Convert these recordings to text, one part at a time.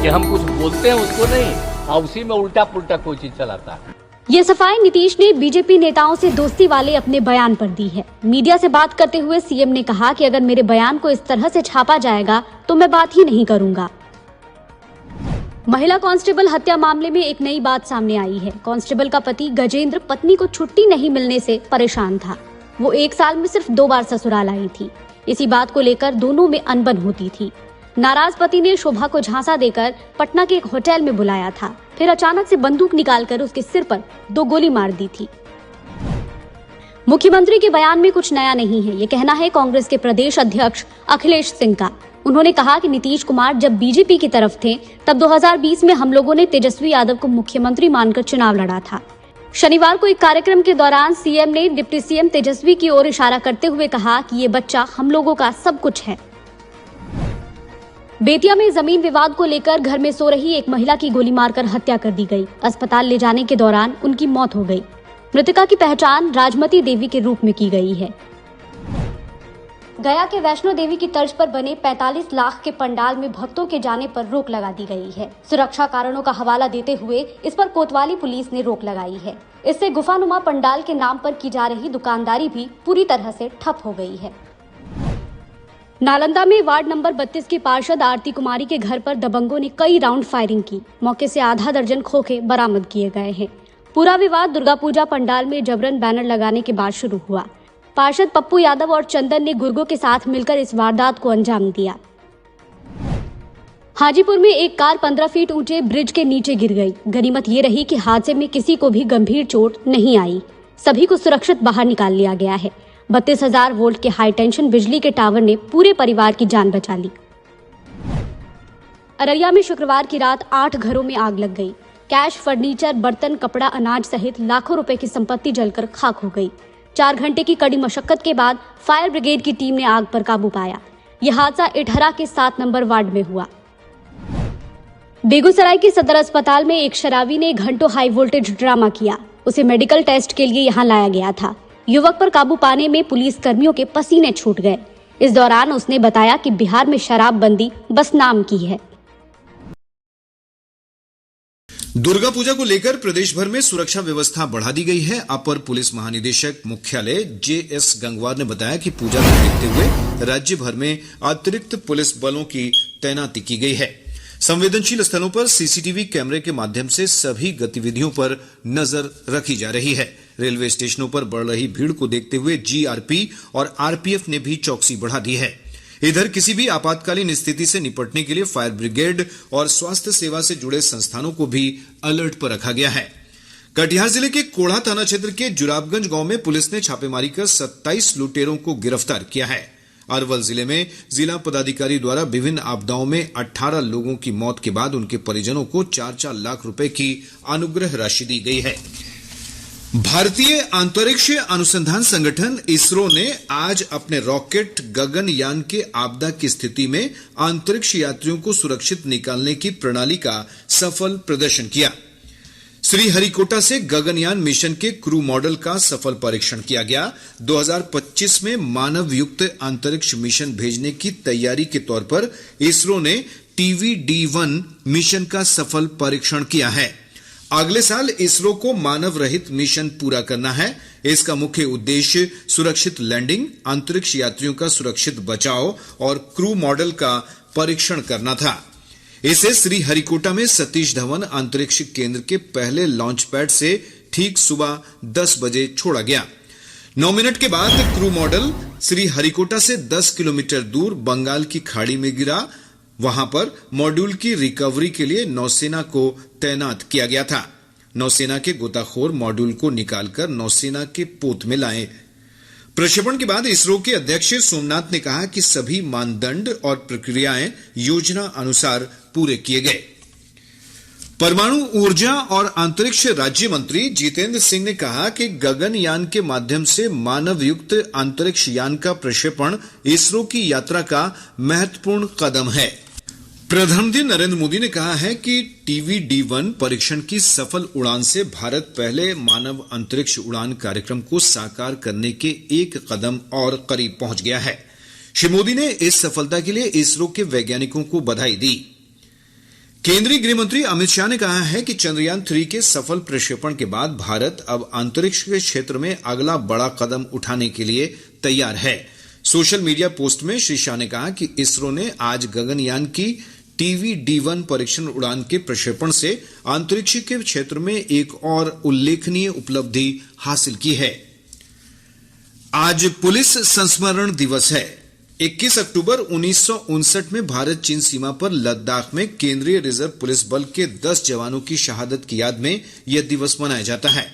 कि हम कुछ बोलते हैं उसको नहीं, और उसी में उल्टा पुल्टा कोई चीज चलाता है। ये सफाई नीतीश ने बीजेपी नेताओं से दोस्ती वाले अपने बयान पर दी है। मीडिया से बात करते हुए सीएम ने कहा कि अगर मेरे बयान को इस तरह से छापा जाएगा तो मैं बात ही नहीं करूंगा। महिला कांस्टेबल हत्या मामले में एक नई बात सामने आई है। कांस्टेबल का पति गजेंद्र पत्नी को छुट्टी नहीं मिलने से परेशान था। वो 1 साल में सिर्फ 2 बार ससुराल आई थी। इसी बात को लेकर दोनों में अनबन होती थी। नाराज पति ने शोभा को झांसा देकर पटना के एक होटल में बुलाया था, फिर अचानक से बंदूक निकालकर उसके सिर पर 2 गोली मार दी थी। मुख्यमंत्री के बयान में कुछ नया नहीं है, ये कहना है कांग्रेस के प्रदेश अध्यक्ष अखिलेश सिंह का। उन्होंने कहा कि नीतीश कुमार जब बीजेपी की तरफ थे तब 2020 में हम लोगों ने तेजस्वी यादव को मुख्यमंत्री मानकर चुनाव लड़ा था। शनिवार को एक कार्यक्रम के दौरान सीएम ने डिप्टी सीएम तेजस्वी की ओर इशारा करते हुए कहा कि ये बच्चा हम लोगों का सब कुछ है। बेतिया में जमीन विवाद को लेकर घर में सो रही एक महिला की गोली मारकर हत्या कर दी गई। अस्पताल ले जाने के दौरान उनकी मौत हो गई। मृतका की पहचान राजमती देवी के रूप में की गई है। गया के वैष्णो देवी की तर्ज पर बने 45 लाख के पंडाल में भक्तों के जाने पर रोक लगा दी गई है। सुरक्षा कारणों का हवाला देते हुए इस पर कोतवाली पुलिस ने रोक लगाई है। इससे गुफानुमा पंडाल के नाम पर की जा रही दुकानदारी भी पूरी तरह से ठप हो गई है। नालंदा में वार्ड नंबर 32 की पार्षद आरती कुमारी के घर पर दबंगों ने कई राउंड फायरिंग की। मौके से आधा दर्जन खोखे बरामद किए गए हैं। पूरा विवाद दुर्गा पूजा पंडाल में जबरन बैनर लगाने के बाद शुरू हुआ। पार्षद पप्पू यादव और चंदन ने गुर्गों के साथ मिलकर इस वारदात को अंजाम दिया। हाजीपुर में एक कार 15 फीट ऊंचे ब्रिज के नीचे गिर गई। गनीमत ये रही कि हादसे में किसी को भी गंभीर चोट नहीं आई। सभी को सुरक्षित बाहर निकाल लिया गया है। 32,000 वोल्ट के हाई टेंशन बिजली के टावर ने पूरे परिवार की जान बचा ली। अररिया में शुक्रवार की रात 8 घरों में आग लग गई। कैश, फर्नीचर, बर्तन, कपड़ा, अनाज सहित लाखों रुपए की संपत्ति जलकर खाक हो गई। 4 घंटे की कड़ी मशक्कत के बाद फायर ब्रिगेड की टीम ने आग पर काबू पाया। यह हादसा इटहरा के 7 नंबर वार्ड में हुआ। बेगूसराय के सदर अस्पताल में एक शराबी ने घंटों हाई वोल्टेज ड्रामा किया। उसे मेडिकल टेस्ट के लिए यहां लाया गया था। युवक पर काबू पाने में पुलिस कर्मियों के पसीने छूट गए। इस दौरान उसने बताया कि बिहार में शराबबंदी बस नाम की है। दुर्गा पूजा को लेकर प्रदेश भर में सुरक्षा व्यवस्था बढ़ा दी गई है। अपर पुलिस महानिदेशक मुख्यालय जेएस गंगवार ने बताया कि पूजा को देखते हुए राज्य भर में अतिरिक्त पुलिस बलों की तैनाती की गई है। संवेदनशील स्थलों पर सीसीटीवी कैमरे के माध्यम से सभी गतिविधियों पर नजर रखी जा रही है। रेलवे स्टेशनों पर बढ़ रही भीड़ को देखते हुए जीआरपी और आरपीएफ ने भी चौकसी बढ़ा दी है। इधर किसी भी आपातकालीन स्थिति से निपटने के लिए फायर ब्रिगेड और स्वास्थ्य सेवा से जुड़े संस्थानों को भी अलर्ट पर रखा गया है। कटिहार जिले के कोढ़ा थाना क्षेत्र के जुराबगंज गांव में पुलिस ने छापेमारी कर 27 लुटेरों को गिरफ्तार किया है। अरवल जिले में जिला पदाधिकारी द्वारा विभिन्न आपदाओं में 18 लोगों की मौत के बाद उनके परिजनों को 4-4 लाख रुपए की अनुग्रह राशि दी गई है। भारतीय अंतरिक्ष अनुसंधान संगठन इसरो ने आज अपने रॉकेट गगनयान के आपदा की स्थिति में अंतरिक्ष यात्रियों को सुरक्षित निकालने की प्रणाली का सफल प्रदर्शन किया। श्रीहरिकोटा से गगनयान मिशन के क्रू मॉडल का सफल परीक्षण किया गया। 2025 में मानव युक्त अंतरिक्ष मिशन भेजने की तैयारी के तौर पर इसरो ने TVD-1 मिशन का सफल परीक्षण किया है। अगले साल इसरो को मानव रहित मिशन पूरा करना है। इसका मुख्य उद्देश्य सुरक्षित लैंडिंग, अंतरिक्ष यात्रियों का सुरक्षित बचाव और क्रू मॉडल का परीक्षण करना था। इसे श्रीहरिकोटा में सतीश धवन अंतरिक्ष केंद्र के पहले लॉन्च पैड से ठीक सुबह 10 बजे छोड़ा गया। 9 मिनट के बाद क्रू मॉडल श्रीहरिकोटा से 10 किलोमीटर दूर बंगाल की खाड़ी में गिरा। वहां पर मॉड्यूल की रिकवरी के लिए नौसेना को तैनात किया गया था। नौसेना के गोताखोर मॉड्यूल को निकालकर नौसेना के पोत में लाए। प्रक्षेपण के बाद इसरो के अध्यक्ष सोमनाथ ने कहा कि सभी मानदंड और प्रक्रियाएं योजना अनुसार पूरे किए गए। परमाणु ऊर्जा और अंतरिक्ष राज्य मंत्री जितेंद्र सिंह ने कहा कि गगनयान के माध्यम से मानव युक्त अंतरिक्ष यान का प्रक्षेपण इसरो की यात्रा का महत्वपूर्ण कदम है। प्रधानमंत्री नरेंद्र मोदी ने कहा है कि TVD-1 परीक्षण की सफल उड़ान से भारत पहले मानव अंतरिक्ष उड़ान कार्यक्रम को साकार करने के एक कदम और करीब पहुंच गया है। श्री मोदी ने इस सफलता के लिए इसरो के वैज्ञानिकों को बधाई दी। केंद्रीय गृह मंत्री अमित शाह ने कहा है कि चंद्रयान 3 के सफल प्रक्षेपण के बाद भारत अब अंतरिक्ष के क्षेत्र में अगला बड़ा कदम उठाने के लिए तैयार है। सोशल मीडिया पोस्ट में श्री शाह ने कहा कि इसरो ने आज गगनयान की TVD-1 परीक्षण उड़ान के प्रक्षेपण से अंतरिक्ष के क्षेत्र में एक और उल्लेखनीय उपलब्धि हासिल की है। आज पुलिस संस्मरण दिवस है। 21 अक्टूबर 1959 में भारत चीन सीमा पर लद्दाख में केंद्रीय रिजर्व पुलिस बल के 10 जवानों की शहादत की याद में यह दिवस मनाया जाता है।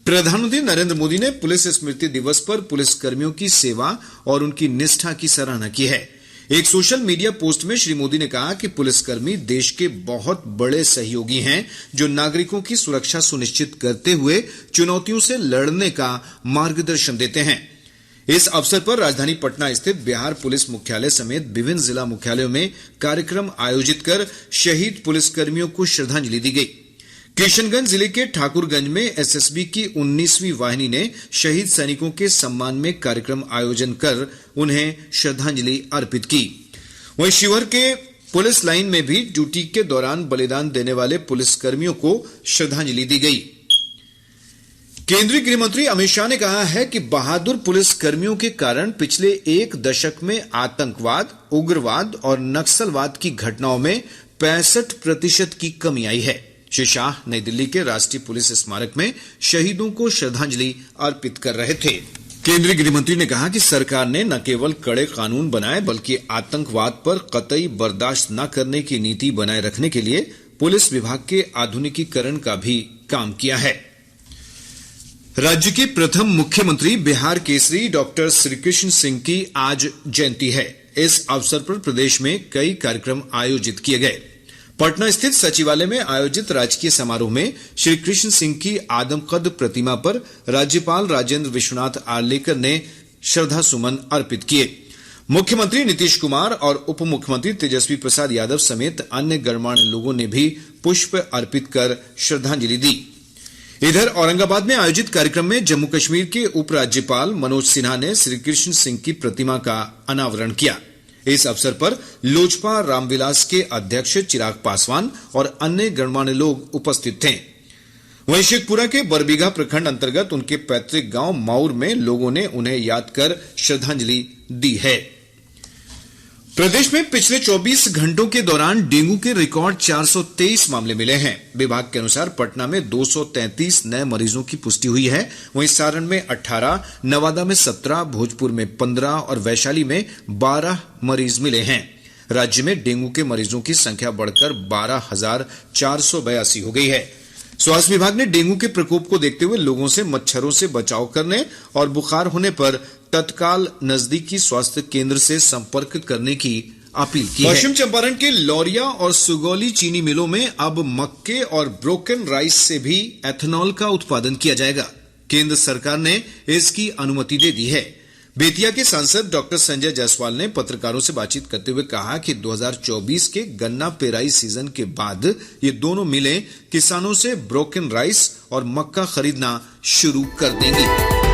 प्रधानमंत्री नरेंद्र मोदी ने पुलिस स्मृति दिवस पर पुलिसकर्मियों की सेवा और उनकी निष्ठा की सराहना की है। एक सोशल मीडिया पोस्ट में श्री मोदी ने कहा कि पुलिसकर्मी देश के बहुत बड़े सहयोगी हैं, जो नागरिकों की सुरक्षा सुनिश्चित करते हुए चुनौतियों से लड़ने का मार्गदर्शन देते हैं। इस अवसर पर राजधानी पटना स्थित बिहार पुलिस मुख्यालय समेत विभिन्न जिला मुख्यालयों में कार्यक्रम आयोजित कर शहीद पुलिसकर्मियों को श्रद्धांजलि दी गई। किशनगंज जिले के ठाकुरगंज में एसएसबी की 19वीं वाहिनी ने शहीद सैनिकों के सम्मान में कार्यक्रम आयोजन कर उन्हें श्रद्धांजलि अर्पित की। वहीं शिवहर के पुलिस लाइन में भी ड्यूटी के दौरान बलिदान देने वाले पुलिसकर्मियों को श्रद्धांजलि दी गई। केंद्रीय गृह मंत्री अमित शाह ने कहा है कि बहादुर पुलिसकर्मियों के कारण पिछले एक दशक में आतंकवाद, उग्रवाद और नक्सलवाद की घटनाओं में 65% की कमी आई है। श्री शाह नई दिल्ली के राष्ट्रीय पुलिस स्मारक में शहीदों को श्रद्धांजलि अर्पित कर रहे थे। केंद्रीय गृह मंत्री ने कहा कि सरकार ने न केवल कड़े कानून बनाए बल्कि आतंकवाद पर कतई बर्दाश्त न करने की नीति बनाए रखने के लिए पुलिस विभाग के आधुनिकीकरण का भी काम किया है। राज्य के प्रथम मुख्यमंत्री बिहार केसरी डॉक्टर श्रीकृष्ण सिंह की आज जयंती है। इस अवसर पर प्रदेश में कई कार्यक्रम आयोजित किए गए। पटना स्थित सचिवालय में आयोजित राजकीय समारोह में श्री कृष्ण सिंह की आदमकद प्रतिमा पर राज्यपाल राजेंद्र विश्वनाथ आर्लेकर ने श्रद्धा सुमन अर्पित किए। मुख्यमंत्री नीतीश कुमार और उप मुख्यमंत्री तेजस्वी प्रसाद यादव समेत अन्य गणमान्य लोगों ने भी पुष्प अर्पित कर श्रद्धांजलि दी। इधर औरंगाबाद में आयोजित कार्यक्रम में जम्मू कश्मीर के उपराज्यपाल मनोज सिन्हा ने श्रीकृष्ण सिंह की प्रतिमा का अनावरण किया। इस अवसर पर लोजपा रामविलास के अध्यक्ष चिराग पासवान और अन्य गणमान्य लोग उपस्थित थे। वहीं शेखपुरा के बरबीघा प्रखंड अंतर्गत उनके पैतृक गांव माउर में लोगों ने उन्हें याद कर श्रद्धांजलि दी है। प्रदेश में पिछले 24 घंटों के दौरान डेंगू के रिकॉर्ड 423 मामले मिले हैं। विभाग के अनुसार पटना में 233 नए मरीजों की पुष्टि हुई है। वहीं सारण में 18, नवादा में 17, भोजपुर में 15 और वैशाली में 12 मरीज मिले हैं। राज्य में डेंगू के मरीजों की संख्या बढ़कर 12,482 हो गई है। स्वास्थ्य विभाग ने डेंगू के प्रकोप को देखते हुए लोगों से मच्छरों से बचाव करने और बुखार होने पर तत्काल नजदीकी स्वास्थ्य केंद्र से संपर्क करने की अपील की है। पश्चिम चंपारण के लौरिया और सुगौली चीनी मिलों में अब मक्के और ब्रोकन राइस से भी एथेनॉल का उत्पादन किया जाएगा। केंद्र सरकार ने इसकी अनुमति दे दी है। बेतिया के सांसद डॉक्टर संजय जायसवाल ने पत्रकारों से बातचीत करते हुए कहा कि 2024 के गन्ना पेराई सीजन के बाद ये दोनों मिलें किसानों से ब्रोकन राइस और मक्का खरीदना शुरू कर देंगी।